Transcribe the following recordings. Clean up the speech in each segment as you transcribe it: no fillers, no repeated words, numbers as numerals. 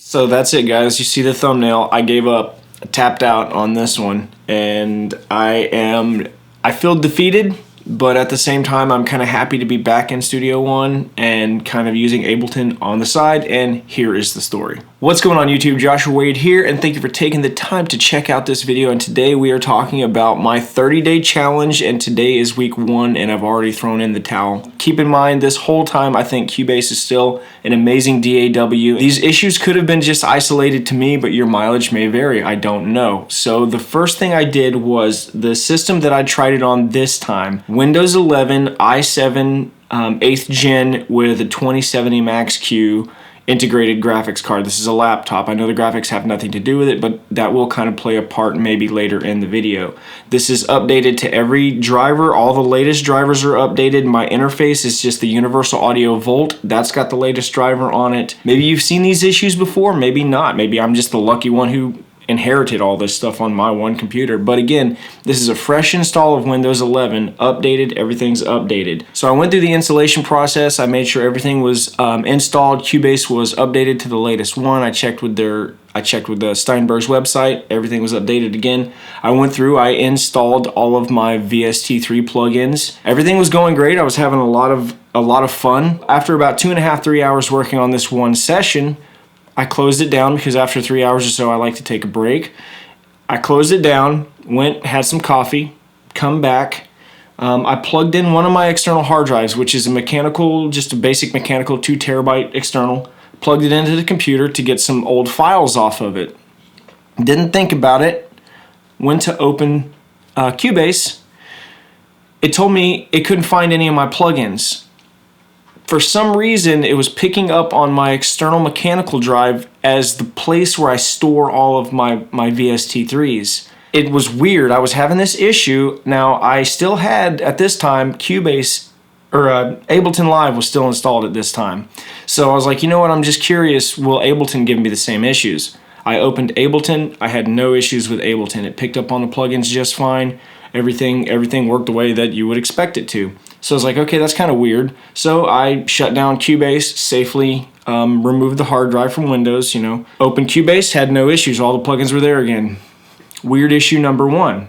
So that's it, guys. You see the thumbnail. I gave up, tapped out on this one, and I feel defeated, but at the same time, I'm kind of happy to be back in Studio One and kind of using Ableton on the side, and here is the story. What's going on YouTube? Joshua Wade here, and thank you for taking the time to check out this video. And today we are talking about my 30-day challenge, and today is week 1, and I've already thrown in the towel. Keep in mind, this whole time I think Cubase is still an amazing DAW. These issues could have been just isolated to me, but your mileage may vary, I don't know. So the first thing I did was the system that I tried it on this time, Windows 11 i7 8th gen with a 2070 Max-Q integrated graphics card. This is a laptop. I know the graphics have nothing to do with it, but that will kind of play a part maybe later in the video. This is updated to every driver. All the latest drivers are updated. My interface is just the Universal Audio Volt. That's got the latest driver on it. Maybe you've seen these issues before, maybe not. Maybe I'm just the lucky one who inherited all this stuff on my one computer. But again, this is a fresh install of Windows 11, updated, everything's updated. So I went through the installation process. I made sure everything was installed. Cubase was updated to the latest one. I checked with the Steinberg's website. Everything was updated again. I went through, I installed all of my VST3 plugins. Everything was going great. I was having a lot of fun. After about 2.5, 3 hours working on this one session, I closed it down because after 3 hours or so, I like to take a break. I closed it down, went, had some coffee, come back. I plugged in one of my external hard drives, which is a mechanical, just a basic mechanical 2 terabyte external. Plugged it into the computer to get some old files off of it. Didn't think about it. Went to open Cubase. It told me it couldn't find any of my plugins. For some reason, it was picking up on my external mechanical drive as the place where I store all of my VST3s. It was weird. I was having this issue. Now, I still had, at this time, Cubase, or Ableton Live was still installed at this time. So I was like, you know what, I'm just curious, will Ableton give me the same issues? I opened Ableton. I had no issues with Ableton. It picked up on the plugins just fine. Everything worked the way that you would expect it to. So I was like, okay, that's kind of weird. So I shut down Cubase, safely removed the hard drive from Windows, Opened Cubase, had no issues. All the plugins were there again. Weird issue number 1.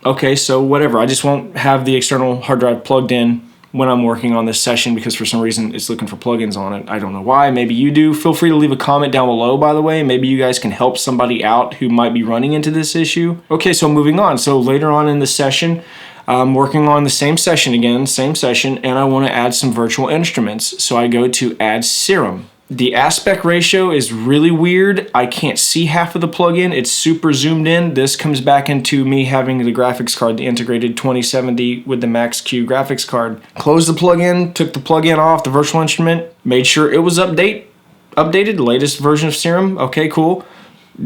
Okay, so whatever. I just won't have the external hard drive plugged in when I'm working on this session because for some reason it's looking for plugins on it. I don't know why. Maybe you do. Feel free to leave a comment down below, by the way. Maybe you guys can help somebody out who might be running into this issue. Okay, so moving on. So later on in the session, I'm working on the same session again, and I want to add some virtual instruments. So I go to Add Serum. The aspect ratio is really weird. I can't see half of the plugin. It's super zoomed in. This comes back into me having the graphics card, the integrated 2070 with the Max-Q graphics card. Closed the plugin, took the plugin off, the virtual instrument, made sure it was updated, the latest version of Serum. Okay, cool.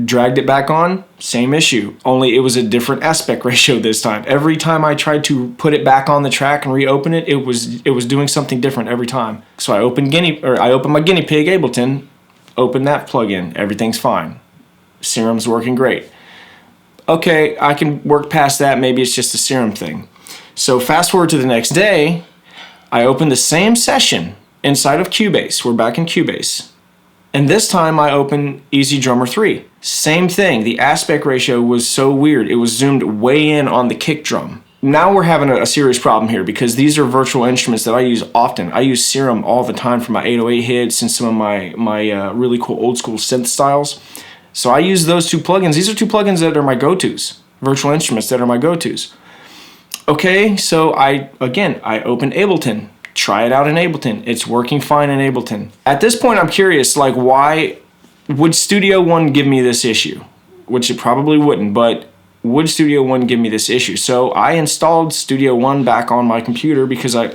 Dragged it back on, same issue, only it was a different aspect ratio this time. Every time I tried to put it back on the track and reopen it, it was doing something different every time. So I opened my guinea pig Ableton, opened that plugin, everything's fine. Serum's working great. Okay, I can work past that, maybe it's just a Serum thing. So fast forward to the next day, I opened the same session inside of Cubase. We're back in Cubase. And this time I open Easy Drummer 3. Same thing, the aspect ratio was so weird. It was zoomed way in on the kick drum. Now we're having a serious problem here because these are virtual instruments that I use often. I use Serum all the time for my 808 hits and some of my really cool old school synth styles. So I use those 2 plugins. These are 2 plugins that are my go-tos, virtual instruments that are my go-tos. Okay, so I open Ableton. Try it out in Ableton. It's working fine in Ableton. At this point, I'm curious, like, why would Studio One give me this issue? Which it probably wouldn't, but would Studio One give me this issue? So I installed Studio One back on my computer because I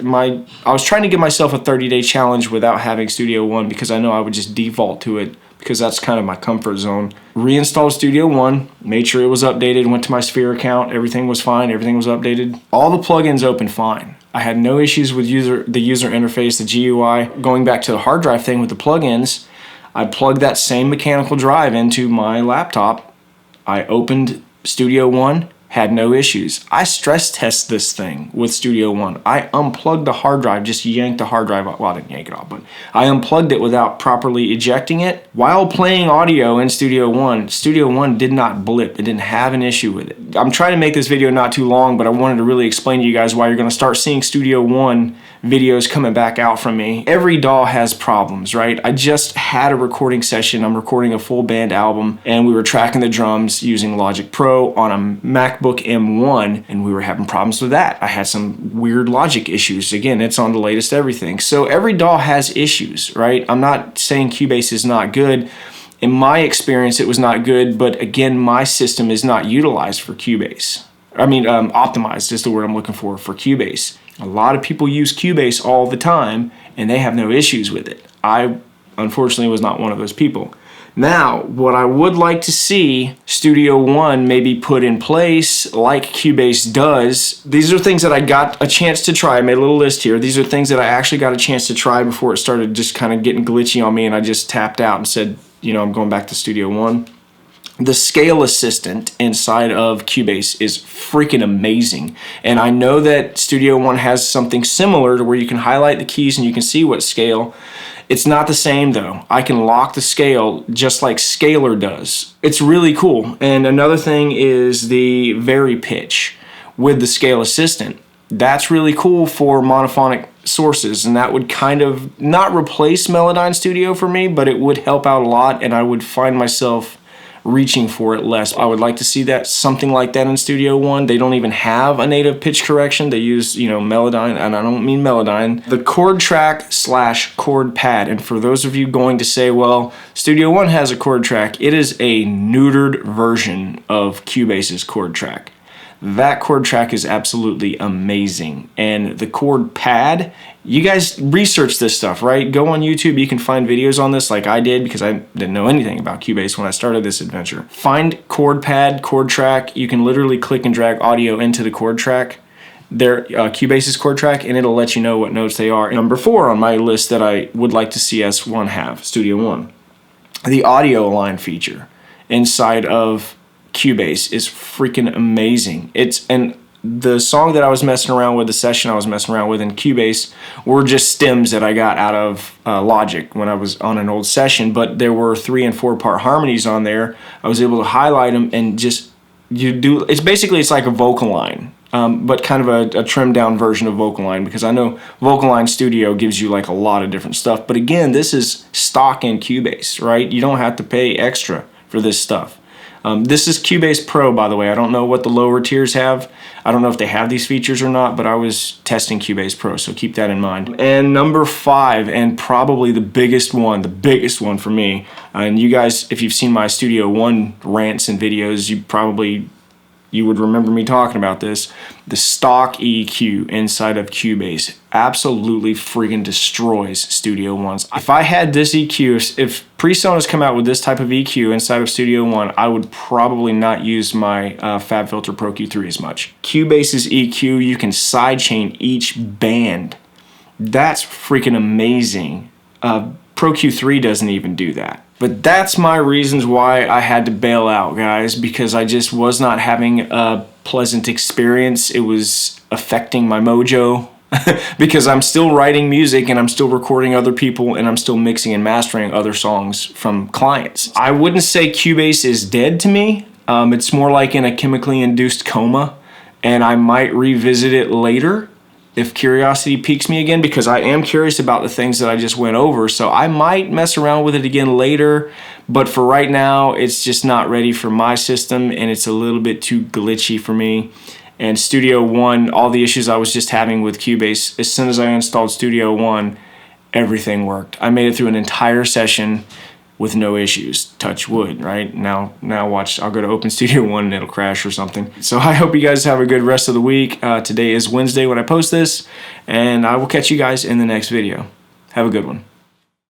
was trying to give myself a 30-day challenge without having Studio One because I know I would just default to it because that's kind of my comfort zone. Reinstalled Studio One, made sure it was updated, went to my Sphere account, everything was fine, everything was updated. All the plugins opened fine. I had no issues with the user interface, the GUI. Going back to the hard drive thing with the plugins, I plugged that same mechanical drive into my laptop. I opened Studio One, had no issues. I stress test this thing with Studio One. I unplugged the hard drive, just yanked the hard drive off. Well, I didn't yank it off, but I unplugged it without properly ejecting it. While playing audio in Studio One did not blip. It didn't have an issue with it. I'm trying to make this video not too long, but I wanted to really explain to you guys why you're going to start seeing Studio One videos coming back out from me. Every DAW has problems, right? I just had a recording session. I'm recording a full band album, and we were tracking the drums using Logic Pro on a MacBook M1, and we were having problems with that. I had some weird Logic issues. Again, it's on the latest everything. So every DAW has issues, right? I'm not saying Cubase is not good. In my experience, it was not good, but again, my system is not utilized for Cubase. I mean, optimized is the word I'm looking for Cubase. A lot of people use Cubase all the time, and they have no issues with it. I, unfortunately, was not one of those people. Now, what I would like to see Studio One maybe put in place like Cubase does, these are things that I got a chance to try. I made a little list here. These are things that I actually got a chance to try before it started just kind of getting glitchy on me, and I just tapped out and said, you know, I'm going back to Studio One. The scale assistant inside of Cubase is freaking amazing. And I know that Studio One has something similar to where you can highlight the keys and you can see what scale. It's not the same though. I can lock the scale just like Scalar does. It's really cool. And another thing is the vary pitch with the scale assistant. That's really cool for monophonic sources, and that would kind of not replace Melodyne Studio for me, but it would help out a lot, and I would find myself reaching for it less. I would like to see that something like that in Studio One. They don't even have a native pitch correction. They use, you know, Melodyne, and I don't mean Melodyne. The chord track / chord pad. And for those of you going to say, well, Studio One has a chord track, it is a neutered version of Cubase's chord track. That chord track is absolutely amazing. And the chord pad, you guys research this stuff, right? Go on YouTube, you can find videos on this like I did because I didn't know anything about Cubase when I started this adventure. Find chord pad, chord track. You can literally click and drag audio into the chord track, Cubase's chord track, and it'll let you know what notes they are. Number 4 on my list that I would like to see S1 have, Studio One. The audio align feature inside of Cubase is freaking amazing. And the song that I was messing around with, the session I was messing around with in Cubase, were just stems that I got out of Logic when I was on an old session, but there were 3 and 4 part harmonies on there. I was able to highlight them and just, it's like a vocal line, but kind of a trimmed down version of vocal line, because I know Vocal Line Studio gives you like a lot of different stuff, but again, this is stock in Cubase, right? You don't have to pay extra for this stuff. This is Cubase Pro, by the way. I don't know what the lower tiers have. I don't know if they have these features or not, but I was testing Cubase Pro, so keep that in mind. And number 5, and probably the biggest one for me, and you guys, if you've seen my Studio One rants and videos, you would remember me talking about this. The stock EQ inside of Cubase absolutely freaking destroys Studio One's. If I had this EQ, if PreSonus come out with this type of EQ inside of Studio One, I would probably not use my FabFilter Pro Q3 as much. Cubase's EQ, you can sidechain each band. That's freaking amazing. Pro Q3 doesn't even do that. But that's my reasons why I had to bail out, guys, because I just was not having a pleasant experience. It was affecting my mojo because I'm still writing music and I'm still recording other people and I'm still mixing and mastering other songs from clients. I wouldn't say Cubase is dead to me. It's more like in a chemically induced coma, and I might revisit it later if curiosity piques me again, because I am curious about the things that I just went over. So I might mess around with it again later, but for right now, it's just not ready for my system, and it's a little bit too glitchy for me. And Studio One, all the issues I was just having with Cubase, as soon as I installed Studio One, everything worked. I made it through an entire session with no issues. Touch wood, right? Now watch, I'll go to Open Studio One and it'll crash or something. So I hope you guys have a good rest of the week. Today is Wednesday when I post this, and I will catch you guys in the next video. Have a good one.